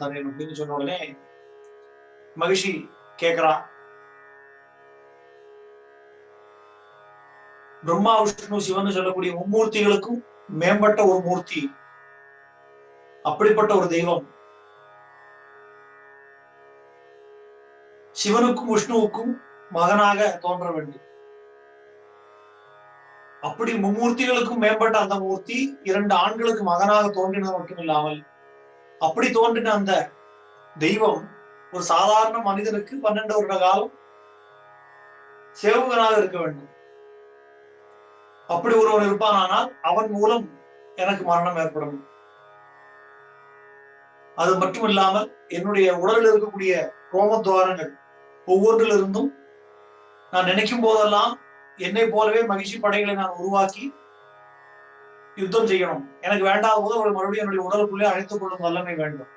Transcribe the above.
தரேன் அப்படின்னு சொன்ன உடனே மகிழ்ச்சி கேக்குறா, பிரம்மா விஷ்ணு சிவன் சொல்லக்கூடிய மும்மூர்த்திகளுக்கும் மேம்பட்ட ஒரு மூர்த்தி, அப்படிப்பட்ட ஒரு தெய்வம் சிவனுக்கும் விஷ்ணுவுக்கும் மகனாக தோன்ற வேண்டும். அப்படி மும்மூர்த்திகளுக்கும் மேம்பட்ட அந்த மூர்த்தி 2 ஆண்களுக்கு மகனாக தோன்றினது மட்டும் இல்லாமல், அப்படி தோன்றின அந்த தெய்வம் ஒரு சாதாரண மனிதனுக்கு 12 வருட காலம் சேவகனாக இருக்க வேண்டும். அப்படி ஒருவன் இருப்பானால் அவன் மூலம் எனக்கு மரணம் ஏற்படும். அது மட்டும் இல்லாமல் என்னுடைய உடலில் இருக்கக்கூடிய ரோமத்வாரங்கள் ஒவ்வொன்றிலிருந்தும் நான் நினைக்கும் போதெல்லாம் என்னை போலவே மகிழ்ச்சி படைகளை நான் உருவாக்கி யுத்தம் செய்யணும். எனக்கு வேண்டாத போது அவள் மறுபடியும் என்னுடைய உடலுக்குள்ளே அழைத்துக் கொள்ளும் வல்லமை வேண்டும்.